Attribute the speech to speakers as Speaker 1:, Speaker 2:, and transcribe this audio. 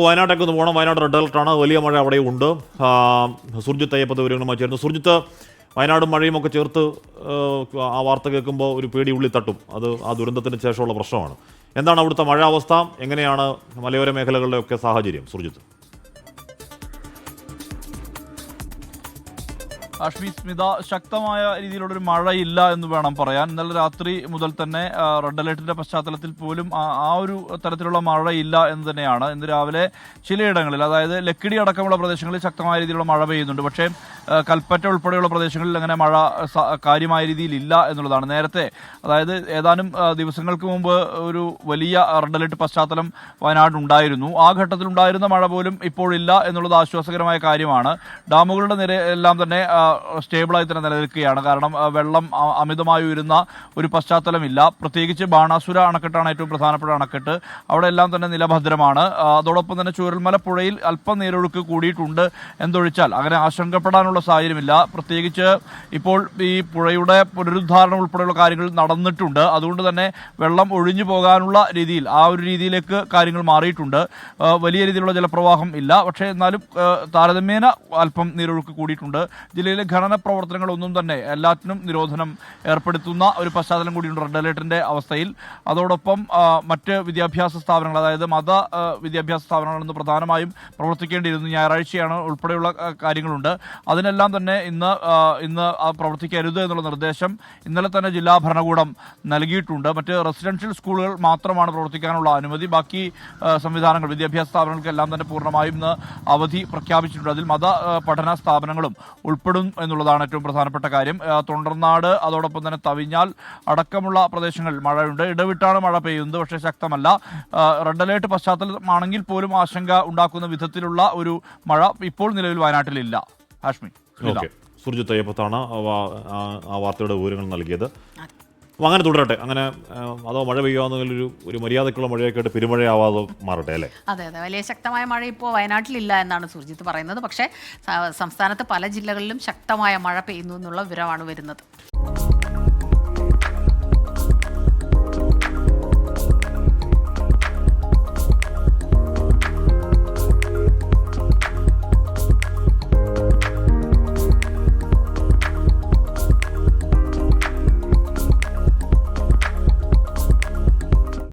Speaker 1: വയനാട്ടേക്ക് ഒന്ന് പോകണം. വയനാട് റെഡ് അലർട്ടാണ്. വലിയ മഴ അവിടെ ഉണ്ട്. സുർജിത്ത് അയ്യപ്പത്ത് വിവരങ്ങളുമായി ചേർന്നു. സുർജിത്ത്, വയനാടും മഴയും ഒക്കെ ചേർത്ത് ആ വാർത്ത കേൾക്കുമ്പോൾ ഒരു പേടി ഉള്ളിൽ തട്ടും. അത് ആ ദുരന്തത്തിന് ശേഷമുള്ള പ്രശ്നമാണ്. എന്താണ് അവിടുത്തെ മഴ അവസ്ഥ? എങ്ങനെയാണ് മലയോര മേഖലകളുടെ ഒക്കെ സാഹചര്യം, സുർജിത്ത്?
Speaker 2: അഷ്മി, സ്മിത, ശക്തമായ രീതിയിലുള്ളൊരു മഴയില്ല എന്ന് വേണം പറയാൻ. ഇന്നലെ രാത്രി മുതൽ തന്നെ റെഡ് അലേർട്ടിന്റെ പശ്ചാത്തലത്തിൽ പോലും ആ ഒരു തരത്തിലുള്ള മഴയില്ല എന്ന് തന്നെയാണ്. ഇന്ന് രാവിലെ ചിലയിടങ്ങളിൽ, അതായത് ലക്കിടി അടക്കമുള്ള പ്രദേശങ്ങളിൽ ശക്തമായ രീതിയിലുള്ള മഴ പെയ്യുന്നുണ്ട്. പക്ഷേ കൽപ്പറ്റ ഉൾപ്പെടെയുള്ള പ്രദേശങ്ങളിൽ അങ്ങനെ മഴ കാര്യമായ രീതിയിൽ ഇല്ല എന്നുള്ളതാണ്. നേരത്തെ, അതായത് ഏതാനും ദിവസങ്ങൾക്ക് മുമ്പ് ഒരു വലിയ റെഡ് അലേർട്ട് പശ്ചാത്തലം വയനാടുണ്ടായിരുന്നു. ആ ഘട്ടത്തിലുണ്ടായിരുന്ന മഴ പോലും ഇപ്പോഴില്ല എന്നുള്ളത് ആശ്വാസകരമായ കാര്യമാണ്. ഡാമുകളുടെ നിര എല്ലാം തന്നെ സ്റ്റേബിളായി തന്നെ നിലനിൽക്കുകയാണ്. കാരണം വെള്ളം അമിതമായി ഉയരുന്ന ഒരു പശ്ചാത്തലമില്ല. പ്രത്യേകിച്ച് ബാണാസുര അണക്കെട്ടാണ് ഏറ്റവും പ്രധാനപ്പെട്ട അണക്കെട്ട്. അവിടെ എല്ലാം തന്നെ നിലഭദ്രമാണ്. അതോടൊപ്പം തന്നെ ചൂരൽമല പുഴയിൽ അല്പം നീരൊഴുക്ക് കൂടിയിട്ടുണ്ട് എന്നൊഴിച്ചാൽ അങ്ങനെ ആശങ്കപ്പെടാനുള്ള സാഹചര്യമില്ല. പ്രത്യേകിച്ച് ഇപ്പോൾ ഈ പുഴയുടെ പുനരുദ്ധാരണം ഉൾപ്പെടെയുള്ള കാര്യങ്ങൾ നടന്നിട്ടുണ്ട്. അതുകൊണ്ട് തന്നെ വെള്ളം ഒഴിഞ്ഞു പോകാനുള്ള രീതിയിൽ, ആ ഒരു രീതിയിലേക്ക് കാര്യങ്ങൾ മാറിയിട്ടുണ്ട്. വലിയ രീതിയിലുള്ള ജലപ്രവാഹം ഇല്ല. പക്ഷേ എന്നാലും താരതമ്യേന അല്പം നീരൊഴുക്ക് കൂടിയിട്ടുണ്ട്. ജില്ലയിലെ ഖനന പ്രവർത്തനങ്ങളൊന്നും തന്നെ, എല്ലാറ്റിനും നിരോധനം ഏർപ്പെടുത്തുന്ന ഒരു പശ്ചാത്തലം കൂടിയുണ്ട് റെഡ് അലേർട്ടിന്റെ അവസ്ഥയിൽ. അതോടൊപ്പം മറ്റ് വിദ്യാഭ്യാസ സ്ഥാപനങ്ങൾ, അതായത് മത വിദ്യാഭ്യാസ സ്ഥാപനങ്ങൾ ഇന്ന് പ്രധാനമായും പ്രവർത്തിക്കേണ്ടിയിരുന്നു. ഞായറാഴ്ചയാണ് ഉൾപ്പെടെയുള്ള കാര്യങ്ങളുണ്ട്. അതിനെല്ലാം തന്നെ ഇന്ന് പ്രവർത്തിക്കരുത് എന്നുള്ള നിർദ്ദേശം ഇന്നലെ തന്നെ ജില്ലാ ഭരണകൂടം നൽകിയിട്ടുണ്ട്. മറ്റ് റെസിഡൻഷ്യൽ സ്കൂളുകൾ മാത്രമാണ് പ്രവർത്തിക്കാനുള്ള അനുമതി. ബാക്കി സംവിധാനങ്ങൾ, വിദ്യാഭ്യാസ സ്ഥാപനങ്ങൾക്കെല്ലാം തന്നെ പൂർണ്ണമായും ഇന്ന് അവധി പ്രഖ്യാപിച്ചിട്ടുണ്ട്. അതിൽ മത പഠന സ്ഥാപനങ്ങളും ഉൾപ്പെടും എന്നുള്ളതാണ് ഏറ്റവും പ്രധാനപ്പെട്ട കാര്യം. തൊണ്ടർനാട്, അതോടൊപ്പം തന്നെ തവിഞ്ഞാൽ അടക്കമുള്ള പ്രദേശങ്ങളിൽ മഴയുണ്ട്. ഇടവിട്ടാണ് മഴ പെയ്യുന്നത്, പക്ഷേ ശക്തമല്ല. റെഡ് അലേർട്ട് പശ്ചാത്തലമാണെങ്കിൽ പോലും ആശങ്ക ഉണ്ടാക്കുന്ന വിധത്തിലുള്ള ഒരു മഴ ഇപ്പോൾ നിലവിൽ വയനാട്ടിലില്ല. ഹാഷ്മി,
Speaker 1: സുർജിത്ത് അയ്യപ്പത്താണ് ആ വാർത്തയുടെ വിവരങ്ങൾ നൽകിയത്. അങ്ങനെ തുടരട്ടെ. അങ്ങനെ അതോ മഴ പെയ്യാവുന്നതിൽ ഒരു മര്യാദക്കുള്ള മഴയൊക്കെ ആയിട്ട് പെരുമഴയാവാതെ മാറട്ടെ, അല്ലേ?
Speaker 3: അതെ, വലിയ ശക്തമായ മഴ ഇപ്പോൾ വയനാട്ടിലില്ല എന്നാണ് സുർജിത്ത് പറയുന്നത്. പക്ഷേ സംസ്ഥാനത്ത് പല ജില്ലകളിലും ശക്തമായ മഴ പെയ്യുന്നു എന്നുള്ള വിവരമാണ് വരുന്നത്.